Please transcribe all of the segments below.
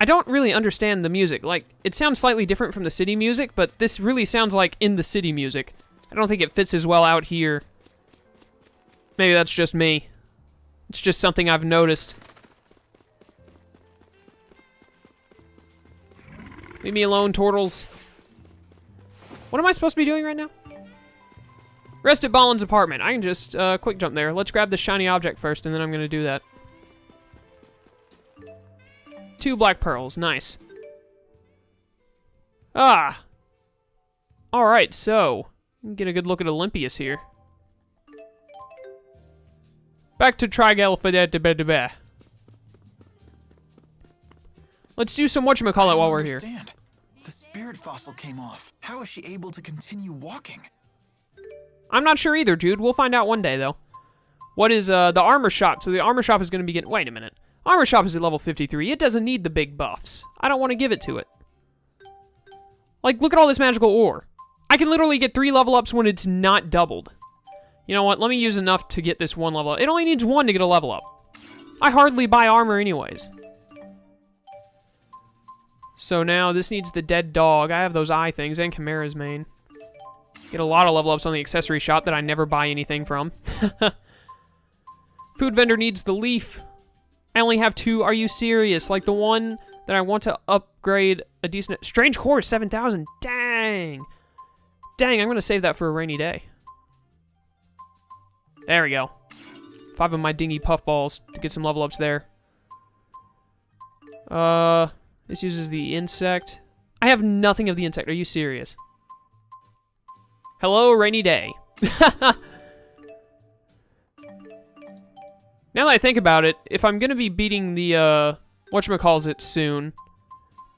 I don't really understand the music. Like, it sounds slightly different from the city music, but this really sounds like in the city music. I don't think it fits as well out here. Maybe that's just me. It's just something I've noticed. Leave me alone, turtles. What am I supposed to be doing right now? Rest at Ballin's apartment. I can just quick jump there. Let's grab the shiny object first, and then I'm going to do that. 2 black pearls. Nice. Ah. Alright, so. Get a good look at Olympius here. Back to Trigalfadetibedibeh. Let's do some whatchamacallit while we're here. The spirit fossil came off. How is she able to continue walking? I'm not sure either, Jude. We'll find out one day, though. What is the armor shop? So the armor shop is going to be getting... Wait a minute. Armor shop is at level 53. It doesn't need the big buffs. I don't want to give it to it. Like, look at all this magical ore. I can literally get 3 level ups when it's not doubled. You know what? Let me use enough to get this 1 level up. It only needs 1 to get a level up. I hardly buy armor anyways. So now this needs the dead dog. I have those eye things and Chimera's mane. Get a lot of level ups on the accessory shop that I never buy anything from. Food vendor needs the leaf. I only have 2. Are you serious? Like the one that I want to upgrade a decent... Strange core, 7,000. Dang. Dang, I'm going to save that for a rainy day. There we go. 5 of my dingy puffballs to get some level ups there. This uses the insect. I have nothing of the insect. Are you serious? Hello, rainy day. Now that I think about it, if I'm going to be beating the, whatchamacallit soon,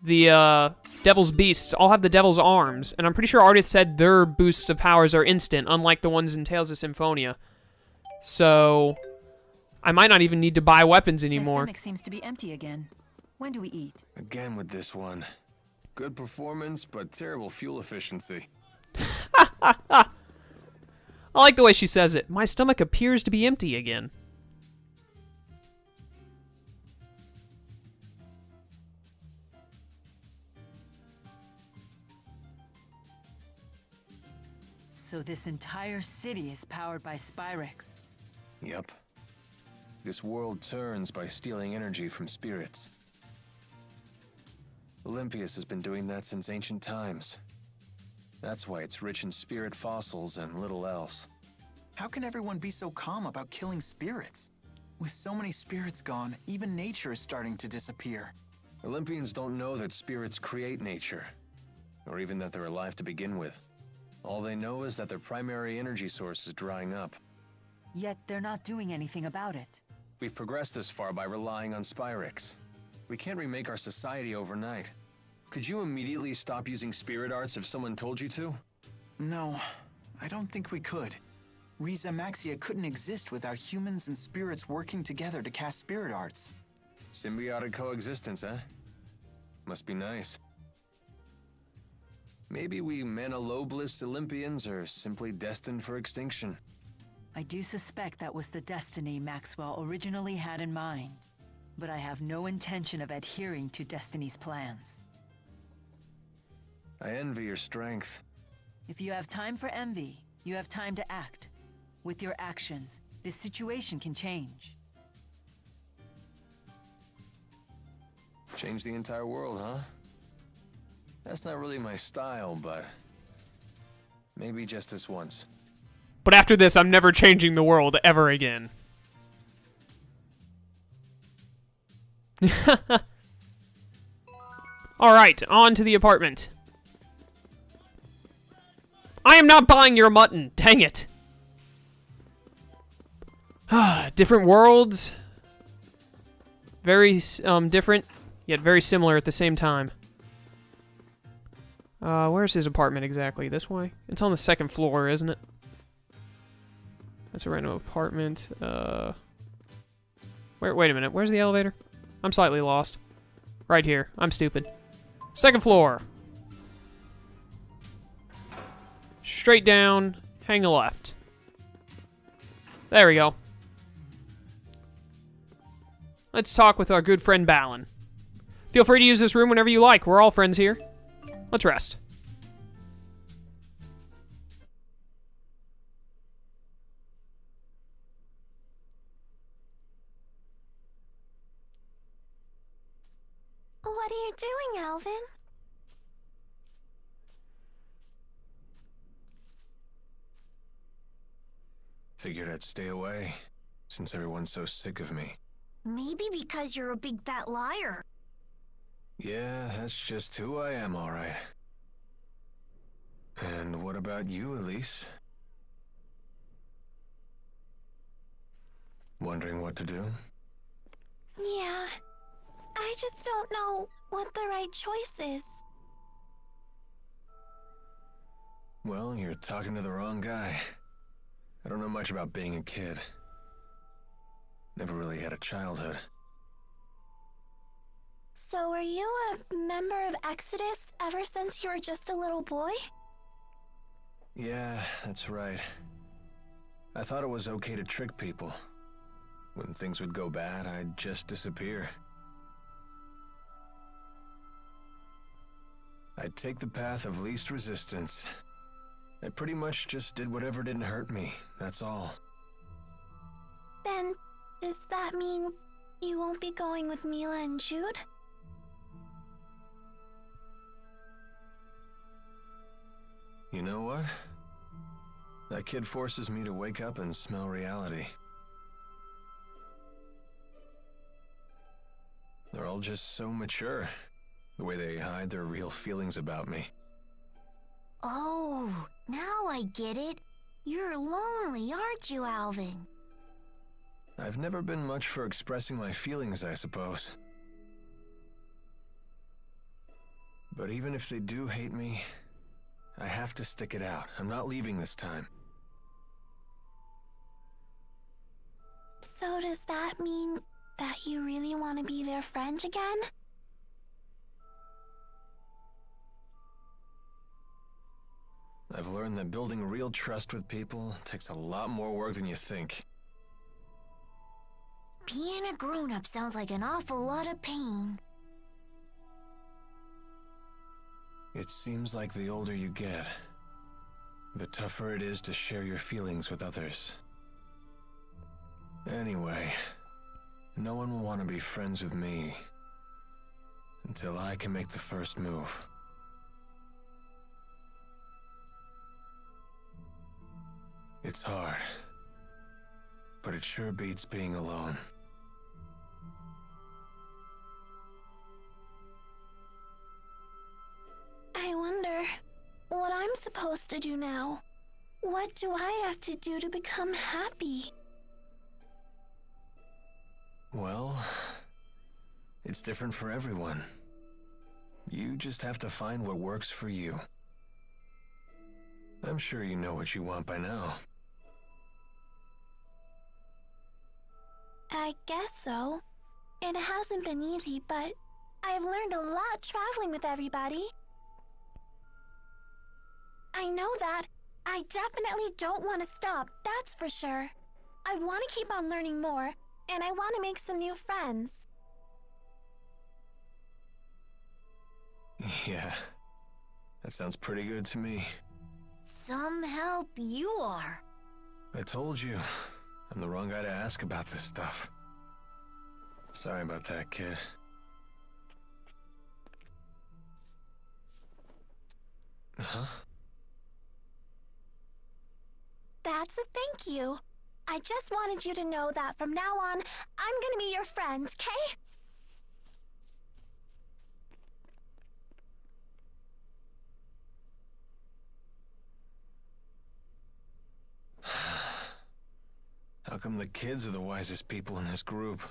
the, Devil's Beasts, I'll have the Devil's Arms, and I'm pretty sure artists said their boosts of powers are instant, unlike the ones in Tales of Symphonia. So, I might not even need to buy weapons anymore. My stomach seems to be empty again. When do we eat? Again with this one. Good performance, but terrible fuel efficiency. I like the way she says it. My stomach appears to be empty again. So this entire city is powered by Spyrex. Yep. This world turns by stealing energy from spirits. Olympius has been doing that since ancient times. That's why it's rich in spirit fossils and little else. How can everyone be so calm about killing spirits? With so many spirits gone, even nature is starting to disappear. Olympians don't know that spirits create nature, or even that they're alive to begin with. All they know is that their primary energy source is drying up. Yet they're not doing anything about it. We've progressed this far by relying on Spyrex. We can't remake our society overnight. Could you immediately stop using spirit arts if someone told you to? No, I don't think we could. Riza Maxia couldn't exist without humans and spirits working together to cast spirit arts. Symbiotic coexistence, huh? Must be nice. Maybe we Manalobless Olympians are simply destined for extinction. I do suspect that was the destiny Maxwell originally had in mind. But I have no intention of adhering to Destiny's plans. I envy your strength. If you have time for envy, you have time to act. With your actions, this situation can change. Change the entire world, huh? That's not really my style, but maybe just this once. But after this, I'm never changing the world ever again. Alright, on to the apartment. I am not buying your mutton, dang it. Different worlds. Very different, yet very similar at the same time. Where's his apartment exactly? This way? It's on the 2nd floor, isn't it? That's a random apartment. Wait a minute, where's the elevator? I'm slightly lost. Right here. I'm stupid. 2nd floor. Straight down, hang a left. There we go. Let's talk with our good friend Ballin. Feel free to use this room whenever you like. We're all friends here. Let's rest. What are you doing, Alvin? Figured I'd stay away, since everyone's so sick of me. Maybe because you're a big fat liar. Yeah, that's just who I am, all right. And what about you, Elise? Wondering what to do? Yeah. I just don't know what the right choice is. Well, you're talking to the wrong guy. I don't know much about being a kid. Never really had a childhood. So were you a member of Exodus ever since you were just a little boy? Yeah, that's right. I thought it was okay to trick people. When things would go bad, I'd just disappear. I'd take the path of least resistance. I pretty much just did whatever didn't hurt me, that's all. Then, does that mean you won't be going with Milla and Jude? You know what? That kid forces me to wake up and smell reality. They're all just so mature, the way they hide their real feelings about me. Oh, now I get it. You're lonely, aren't you, Alvin? I've never been much for expressing my feelings, I suppose. But even if they do hate me, I have to stick it out. I'm not leaving this time. So does that mean that you really want to be their friend again? I've learned that building real trust with people takes a lot more work than you think. Being a grown-up sounds like an awful lot of pain. It seems like the older you get, the tougher it is to share your feelings with others. Anyway, no one will want to be friends with me until I can make the first move. It's hard, but it sure beats being alone. I wonder what I'm supposed to do now. What do I have to do to become happy? Well, it's different for everyone. You just have to find what works for you. I'm sure you know what you want by now. I guess so. It hasn't been easy, but I've learned a lot traveling with everybody. I know that. I definitely don't want to stop, that's for sure. I want to keep on learning more, and I want to make some new friends. Yeah, that sounds pretty good to me. Some help you are. I told you, I'm the wrong guy to ask about this stuff. Sorry about that, kid. Huh? That's a thank you. I just wanted you to know that from now on, I'm gonna be your friend, okay? How come the kids are the wisest people in this group?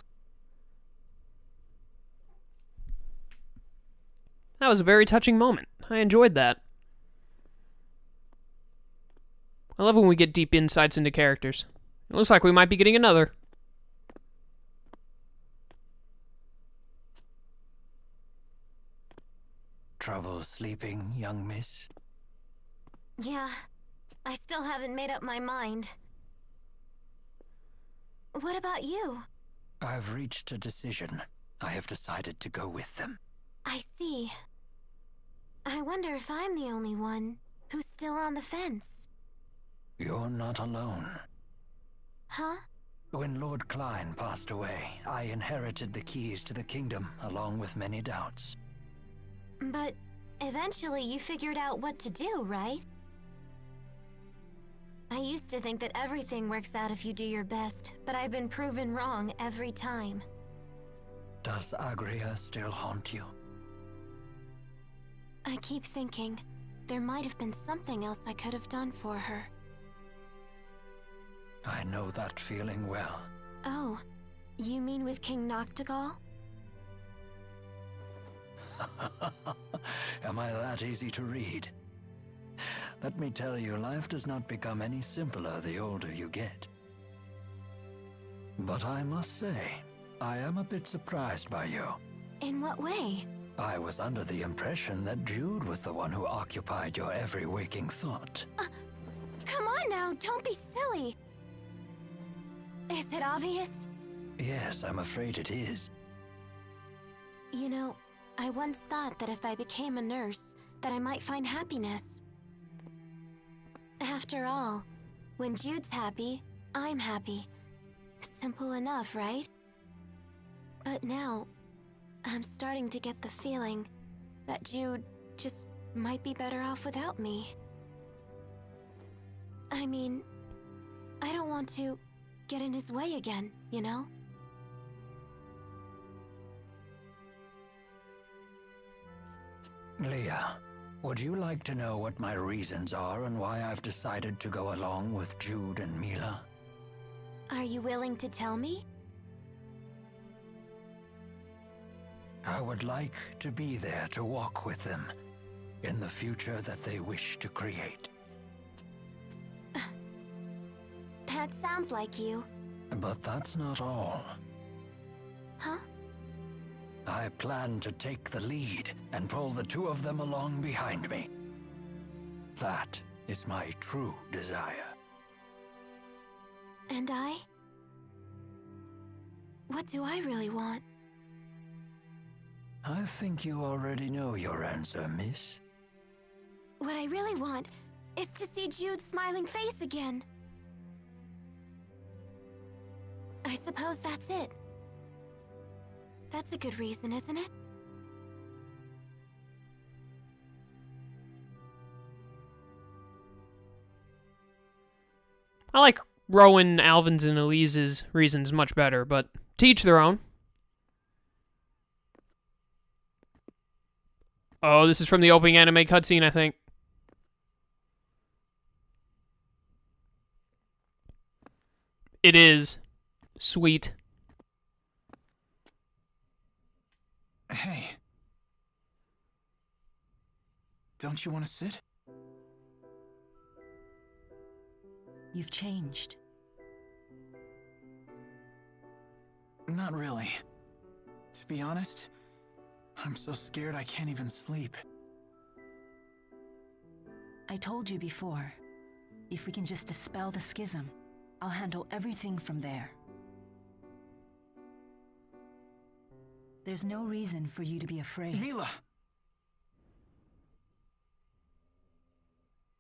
That was a very touching moment. I enjoyed that. I love when we get deep insights into characters. It looks like we might be getting another. Trouble sleeping, young miss? Yeah, I still haven't made up my mind. What about you? I've reached a decision. I have decided to go with them. I see. I wonder if I'm the only one who's still on the fence. You're not alone. Huh? When Lord Klein passed away, I inherited the keys to the kingdom, along with many doubts. But eventually you figured out what to do, right? I used to think that everything works out if you do your best, but I've been proven wrong every time. Does Agria still haunt you? I keep thinking there might have been something else I could have done for her. I know that feeling well. Oh, you mean with King Noctigal? Am I that easy to read? Let me tell you, life does not become any simpler the older you get. But I must say, I am a bit surprised by you. In what way? I was under the impression that Jude was the one who occupied your every waking thought. Come on now, don't be silly. Is it obvious? Yes, I'm afraid it is. You know, I once thought that if I became a nurse, that I might find happiness. After all, when Jude's happy, I'm happy. Simple enough, right? But now, I'm starting to get the feeling that Jude just might be better off without me. I mean, I don't want to get in his way again, you know? Leah, would you like to know what my reasons are and why I've decided to go along with Jude and Milla? Are you willing to tell me? I would like to be there to walk with them in the future that they wish to create. That sounds like you. But that's not all. Huh? I plan to take the lead and pull the two of them along behind me. That is my true desire. And I? What do I really want? I think you already know your answer, miss. What I really want is to see Jude's smiling face again. I suppose that's it. That's a good reason, isn't it? I like Rowan, Alvin's, and Elise's reasons much better, but to each their own. Oh, this is from the opening anime cutscene, I think. It is. Sweet. Hey. Don't you want to sit? You've changed. Not really. To be honest, I'm so scared I can't even sleep. I told you before, if we can just dispel the schism, I'll handle everything from there. There's no reason for you to be afraid. Milla!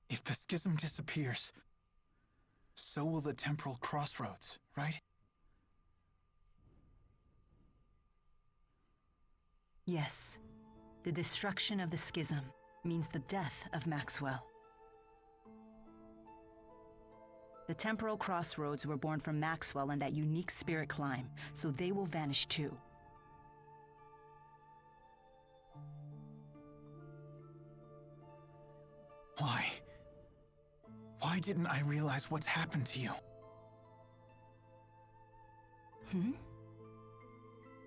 If the schism disappears, so will the temporal crossroads, right? Yes. The destruction of the schism means the death of Maxwell. The temporal crossroads were born from Maxwell and that unique spirit climb, so they will vanish too. Why? Why didn't I realize what's happened to you?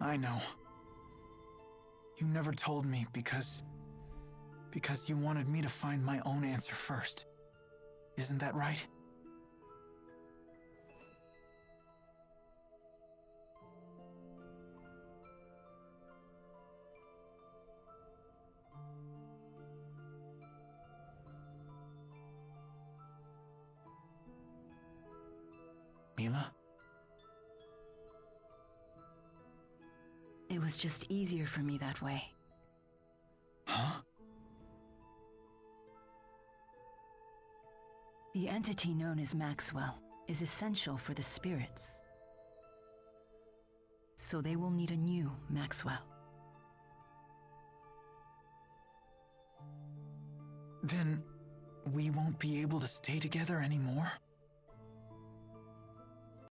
I know. You never told me because you wanted me to find my own answer first. Isn't that right? Milla? It was just easier for me that way. Huh? The entity known as Maxwell is essential for the spirits. So they will need a new Maxwell. Then we won't be able to stay together anymore?